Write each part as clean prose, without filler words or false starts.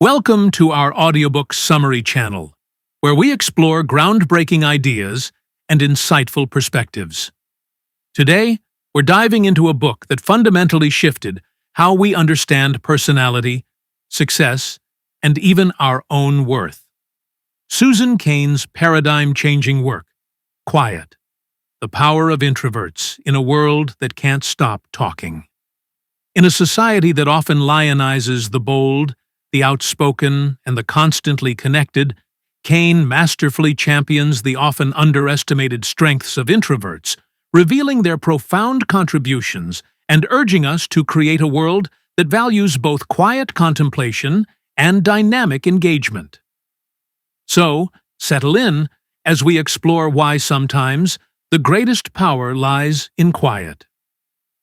Welcome to our audiobook summary channel, where we explore groundbreaking ideas and insightful perspectives. Today, we're diving into a book that fundamentally shifted how we understand personality, success, and even our own worth. Susan Cain's paradigm-changing work, Quiet: The Power of Introverts in a World That Can't Stop Talking. In a society that often lionizes the bold, the outspoken, and the constantly connected, Cain masterfully champions the often underestimated strengths of introverts, revealing their profound contributions and urging us to create a world that values both quiet contemplation and dynamic engagement. So, settle in as we explore why sometimes the greatest power lies in quiet.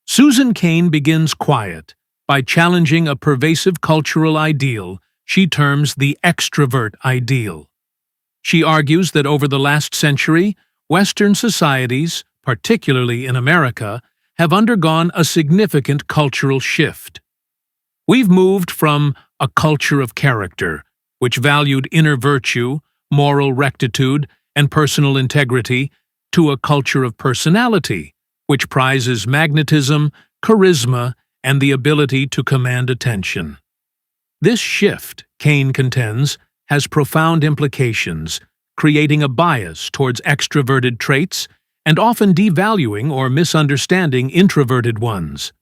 Susan Cain begins Quiet by challenging a pervasive cultural ideal she terms the extrovert ideal. She argues that over the last century, Western societies, particularly in America, have undergone a significant cultural shift. We've moved from a culture of character, which valued inner virtue, moral rectitude, and personal integrity, to a culture of personality, which prizes magnetism, charisma, and the ability to command attention. This shift, Cain contends, has profound implications, creating a bias towards extroverted traits and often devaluing or misunderstanding introverted ones.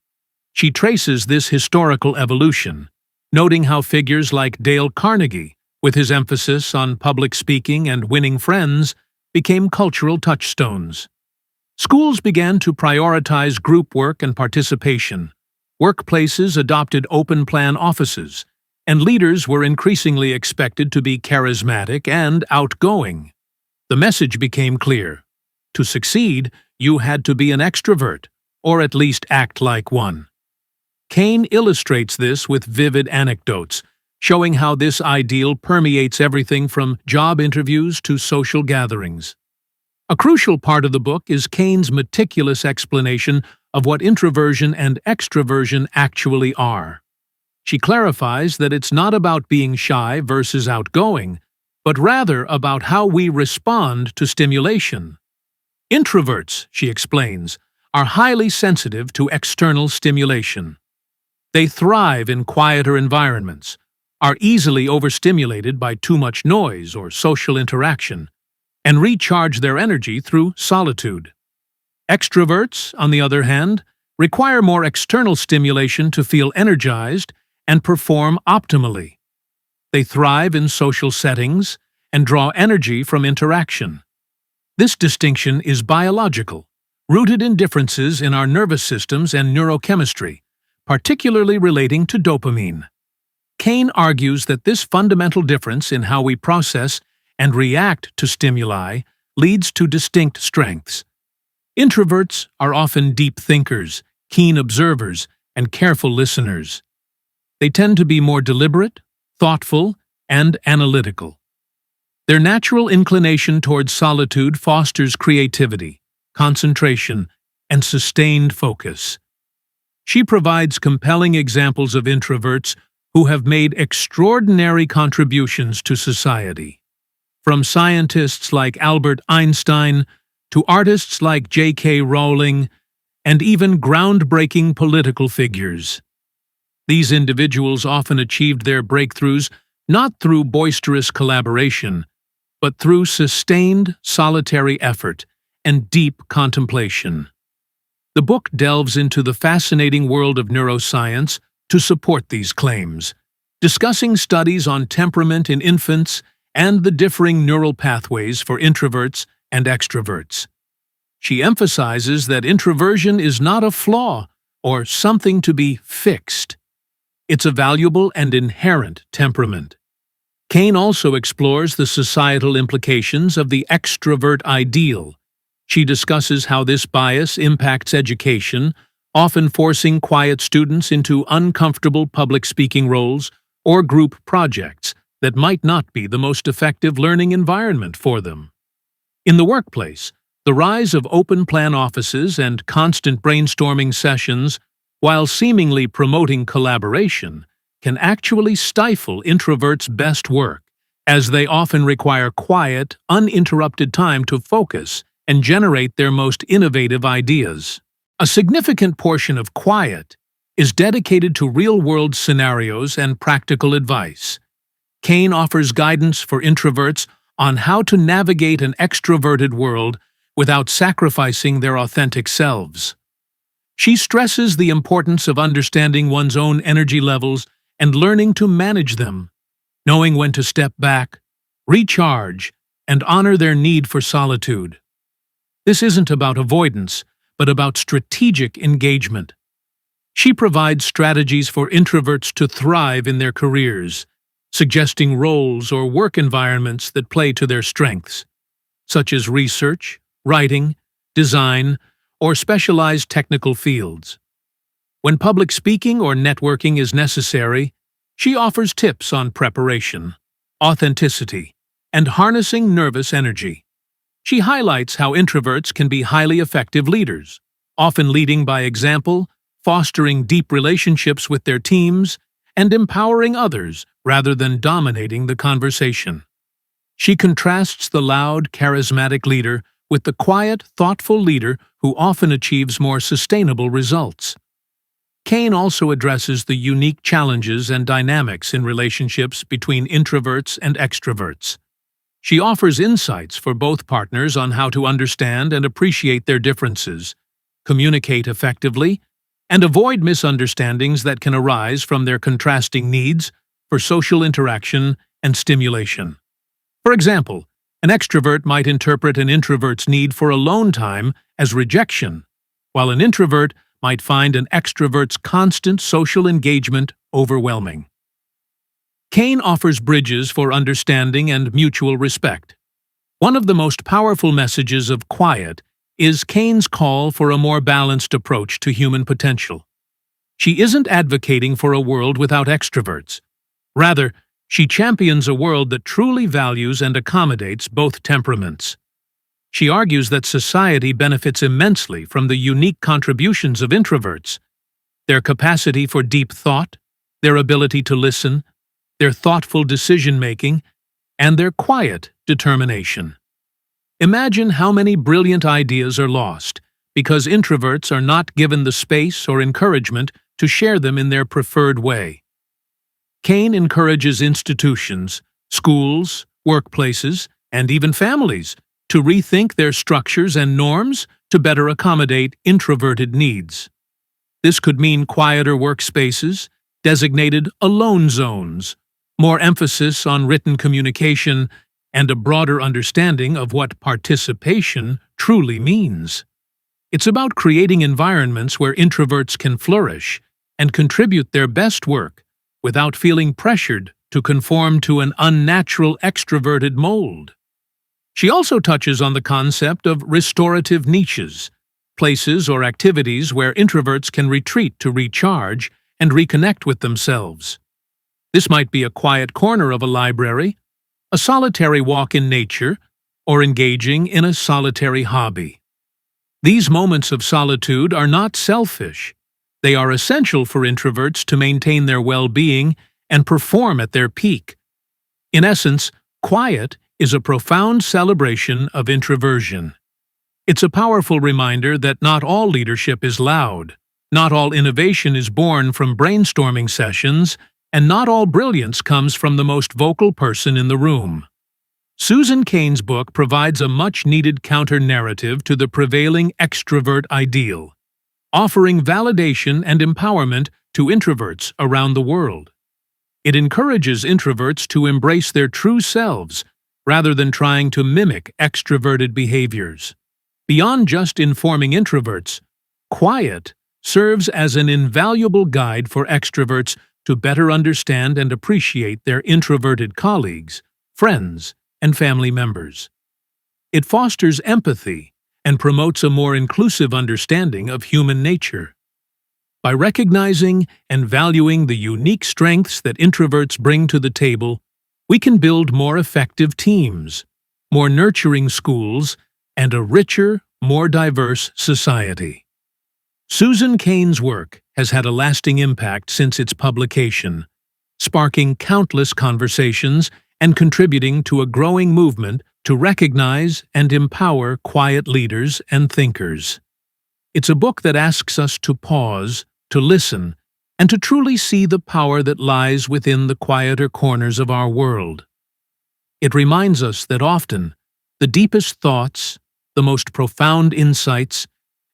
She traces this historical evolution, noting how figures like Dale Carnegie, with his emphasis on public speaking and winning friends, became cultural touchstones. Schools began to prioritize group work and participation. Workplaces adopted open-plan offices, and leaders were increasingly expected to be charismatic and outgoing. The message became clear. To succeed, you had to be an extrovert, or at least act like one. Cain illustrates this with vivid anecdotes, showing how this ideal permeates everything from job interviews to social gatherings. A crucial part of the book is Cain's meticulous explanation of what introversion and extroversion actually are. She clarifies that it's not about being shy versus outgoing, but rather about how we respond to stimulation. Introverts, she explains, are highly sensitive to external stimulation. They thrive in quieter environments, are easily overstimulated by too much noise or social interaction, and recharge their energy through solitude. Extroverts, on the other hand, require more external stimulation to feel energized and perform optimally. They thrive in social settings and draw energy from interaction. This distinction is biological, rooted in differences in our nervous systems and neurochemistry, particularly relating to dopamine. Cain argues that this fundamental difference in how we process and react to stimuli leads to distinct strengths. Introverts are often deep thinkers, keen observers, and careful listeners. They tend to be more deliberate, thoughtful, and analytical. Their natural inclination towards solitude fosters creativity, concentration, and sustained focus. She provides compelling examples of introverts who have made extraordinary contributions to society. From scientists like Albert Einstein to artists like J.K. Rowling, and even groundbreaking political figures. These individuals often achieved their breakthroughs not through boisterous collaboration, but through sustained, solitary effort and deep contemplation. The book delves into the fascinating world of neuroscience to support these claims, discussing studies on temperament in infants and the differing neural pathways for introverts and extroverts. She emphasizes that introversion is not a flaw or something to be fixed. It's a valuable and inherent temperament. Cain also explores the societal implications of the extrovert ideal. She discusses how this bias impacts education, often forcing quiet students into uncomfortable public speaking roles or group projects that might not be the most effective learning environment for them. In the workplace, the rise of open-plan offices and constant brainstorming sessions, while seemingly promoting collaboration, can actually stifle introverts' best work, as they often require quiet, uninterrupted time to focus and generate their most innovative ideas. A significant portion of quiet is dedicated to real-world scenarios and practical advice. Cain offers guidance for introverts on how to navigate an extroverted world without sacrificing their authentic selves. She stresses the importance of understanding one's own energy levels and learning to manage them, knowing when to step back, recharge, and honor their need for solitude. This isn't about avoidance, but about strategic engagement. She provides strategies for introverts to thrive in their careers, suggesting roles or work environments that play to their strengths, such as research, writing, design, or specialized technical fields. When public speaking or networking is necessary, she offers tips on preparation, authenticity, and harnessing nervous energy. She highlights how introverts can be highly effective leaders, often leading by example, fostering deep relationships with their teams, and empowering others rather than dominating the conversation. She contrasts the loud, charismatic leader with the quiet, thoughtful leader who often achieves more sustainable results. Cain also addresses the unique challenges and dynamics in relationships between introverts and extroverts. She offers insights for both partners on how to understand and appreciate their differences, communicate effectively, and avoid misunderstandings that can arise from their contrasting needs for social interaction and stimulation. For example, an extrovert might interpret an introvert's need for alone time as rejection, while an introvert might find an extrovert's constant social engagement overwhelming. Cain offers bridges for understanding and mutual respect. One of the most powerful messages of quiet is Cain's call for a more balanced approach to human potential. She isn't advocating for a world without extroverts. Rather, she champions a world that truly values and accommodates both temperaments. She argues that society benefits immensely from the unique contributions of introverts, their capacity for deep thought, their ability to listen, their thoughtful decision-making, and their quiet determination. Imagine how many brilliant ideas are lost because introverts are not given the space or encouragement to share them in their preferred way. Cain encourages institutions, schools, workplaces, and even families to rethink their structures and norms to better accommodate introverted needs. This could mean quieter workspaces, designated alone zones, more emphasis on written communication, and a broader understanding of what participation truly means. It's about creating environments where introverts can flourish and contribute their best work without feeling pressured to conform to an unnatural extroverted mold. She also touches on the concept of restorative niches, places or activities where introverts can retreat to recharge and reconnect with themselves. This might be a quiet corner of a library, a solitary walk in nature, or engaging in a solitary hobby. These moments of solitude are not selfish. They are essential for introverts to maintain their well-being and perform at their peak. In essence, quiet is a profound celebration of introversion. It's a powerful reminder that not all leadership is loud, not all innovation is born from brainstorming sessions, and not all brilliance comes from the most vocal person in the room. Susan Cain's book provides a much-needed counter-narrative to the prevailing extrovert ideal, offering validation and empowerment to introverts around the world. It encourages introverts to embrace their true selves rather than trying to mimic extroverted behaviors. Beyond just informing introverts, quiet serves as an invaluable guide for extroverts to better understand and appreciate their introverted colleagues, friends, and family members. It fosters empathy and promotes a more inclusive understanding of human nature. By recognizing and valuing the unique strengths that introverts bring to the table, we can build more effective teams, more nurturing schools, and a richer, more diverse society. Susan Cain's work has had a lasting impact since its publication, sparking countless conversations and contributing to a growing movement to recognize and empower quiet leaders and thinkers. It's a book that asks us to pause, to listen, and to truly see the power that lies within the quieter corners of our world. It reminds us that often, the deepest thoughts, the most profound insights,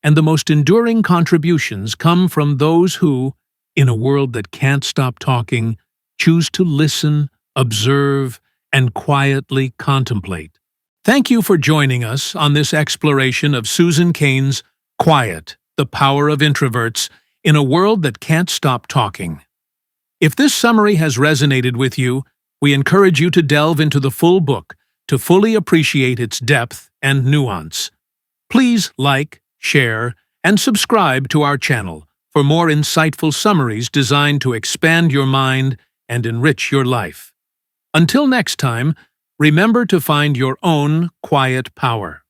and the most enduring contributions come from those who, in a world that can't stop talking, choose to listen, observe, and quietly contemplate. Thank you for joining us on this exploration of Susan Cain's Quiet, the Power of Introverts in a World That Can't Stop Talking. If this summary has resonated with you, we encourage you to delve into the full book to fully appreciate its depth and nuance. Please like, share, and subscribe to our channel for more insightful summaries designed to expand your mind and enrich your life. Until next time, remember to find your own quiet power.